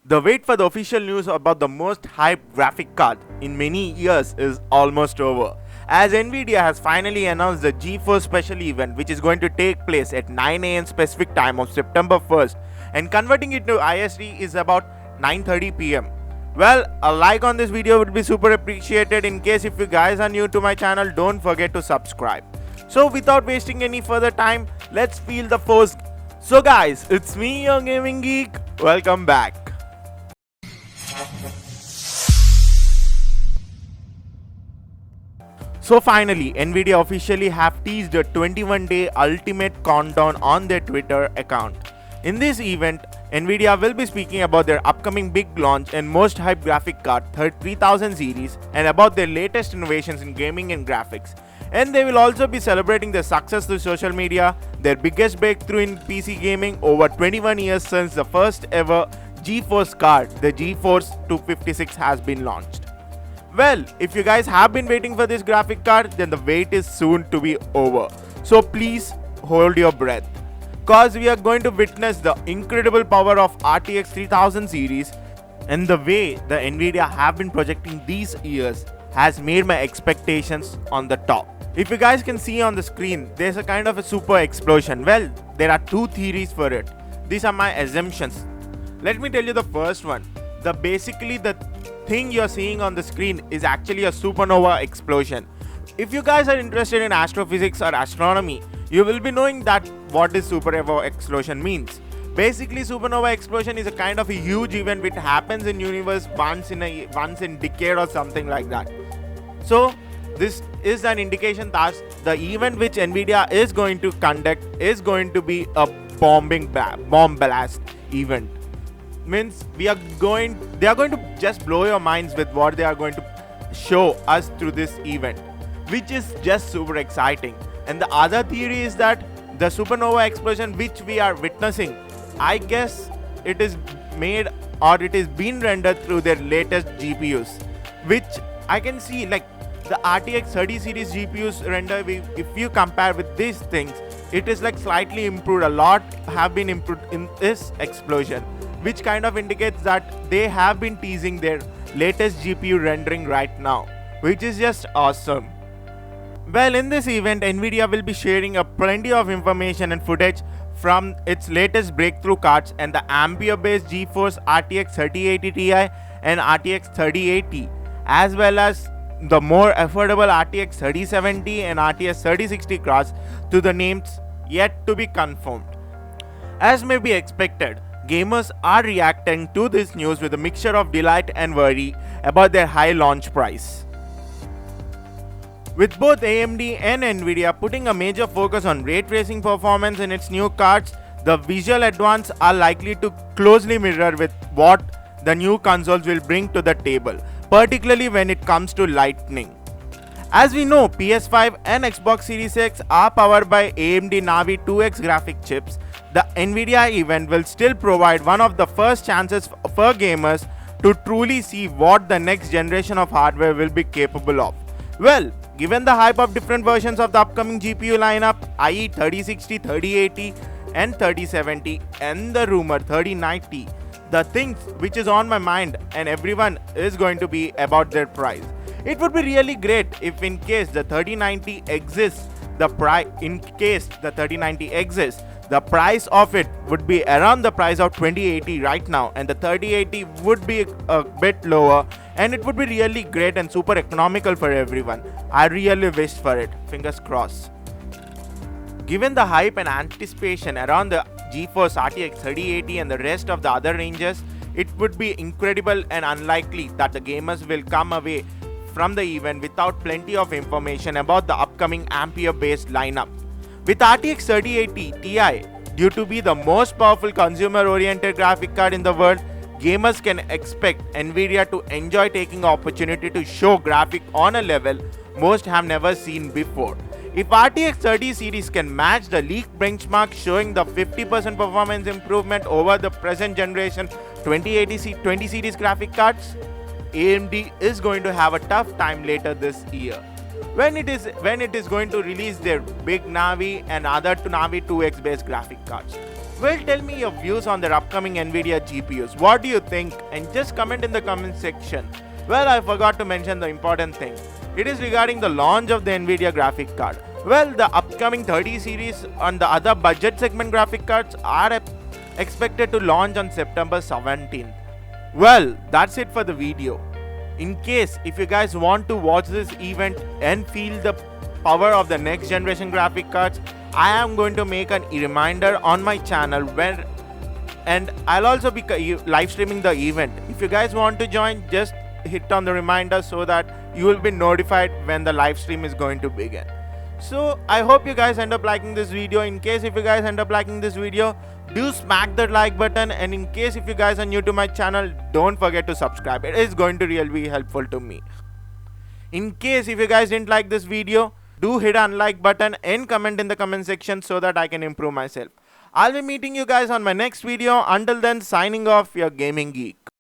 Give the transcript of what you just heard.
The wait for the official news about the most hyped graphic card in many years is almost over, as Nvidia has finally announced the GeForce Special event, which is going to take place at 9 am specific time of September 1st, and converting it to IST is about 9:30 pm. Well, a like on this video would be super appreciated. In case if you guys are new to my channel, don't forget to subscribe. So without wasting any further time, let's feel the first. So guys, it's me, your gaming geek. Welcome back. So finally, Nvidia officially have teased a 21-day ultimate countdown on their Twitter account. In this event, Nvidia will be speaking about their upcoming big launch and most hyped graphic card 3000 series and about their latest innovations in gaming and graphics. And they will also be celebrating their success through social media, their biggest breakthrough in PC gaming over 21 years since the first ever GeForce card, the GeForce 256, has been launched. Well, if you guys have been waiting for this graphic card, then the wait is soon to be over. So please hold your breath, cause we are going to witness the incredible power of RTX 3000 series, and the way the Nvidia have been projecting these years has made my expectations on the top. If you guys can see on the screen, there's a kind of a super explosion. Well, there are two theories for it. These are my assumptions. Let me tell you the first one. Basically the thing you're seeing on the screen is actually a supernova explosion. If you guys are interested in astrophysics or astronomy, you will be knowing that what this supernova explosion means. Basically, supernova explosion is a kind of a huge event which happens in universe once in decade or something like that. So this is an indication that the event which Nvidia is going to conduct is going to be a bomb blast event. Means they are going to just blow your minds with what they are going to show us through this event, which is just super exciting. And the other theory is that the supernova explosion which we are witnessing, I guess it is made or it is being rendered through their latest GPUs, which I can see like the RTX 30 series GPUs render. If you compare with these things, it is like slightly improved. A lot have been improved in this explosion, which kind of indicates that they have been teasing their latest GPU rendering right now, which is just awesome. Well, in this event, Nvidia will be sharing plenty of information and footage from its latest breakthrough cards and the Ampere-based GeForce RTX 3080 Ti and RTX 3080, as well as the more affordable RTX 3070 and RTX 3060 cards, to the names yet to be confirmed. As may be expected, gamers are reacting to this news with a mixture of delight and worry about their high launch price. With both AMD and Nvidia putting a major focus on ray tracing performance in its new cards, the visual advances are likely to closely mirror with what the new consoles will bring to the table, particularly when it comes to lighting. As we know, PS5 and Xbox Series X are powered by AMD Navi 2X graphic chips. The Nvidia event will still provide one of the first chances for gamers to truly see what the next generation of hardware will be capable of. Well, given the hype of different versions of the upcoming GPU lineup, i.e. 3060, 3080 and 3070, and the rumor 3090, the things which is on my mind and everyone is going to be about their price. It would be really great if in case the 3090 exists, the price of it would be around the price of 2080 right now, and the 3080 would be a bit lower, and it would be really great and super economical for everyone. I really wished for it. Fingers crossed. Given the hype and anticipation around the GeForce RTX 3080 and the rest of the other ranges, it would be incredible and unlikely that the gamers will come away from the event without plenty of information about the upcoming Ampere-based lineup. With RTX 3080 Ti due to be the most powerful consumer-oriented graphic card in the world, gamers can expect Nvidia to enjoy taking the opportunity to show graphics on a level most have never seen before. If RTX 30 series can match the leaked benchmark showing the 50% performance improvement over the present generation 2080 series graphic cards, AMD is going to have a tough time later this year, when it is going to release their big Navi and other Navi 2X based graphic cards. Well, tell me your views on their upcoming Nvidia GPUs. What do you think? And just comment in the comment section. Well, I forgot to mention the important thing. It is regarding the launch of the Nvidia graphic card. Well, the upcoming 30 series and the other budget segment graphic cards are expected to launch on September 17th. Well, that's it for the video. In case if you guys want to watch this event and feel the power of the next generation graphic cards, I am going to make a reminder on my channel and I'll also be live streaming the event. If you guys want to join, just hit on the reminder so that you will be notified when the live stream is going to begin. So I hope you guys end up liking this video. In case if you guys end up liking this video, do smack that like button, and in case if you guys are new to my channel, don't forget to subscribe. It is going to really be helpful to me. In case if you guys didn't like this video, do hit unlike button and comment in the comment section so that I can improve myself. I'll be meeting you guys on my next video. Until then, signing off, your gaming geek.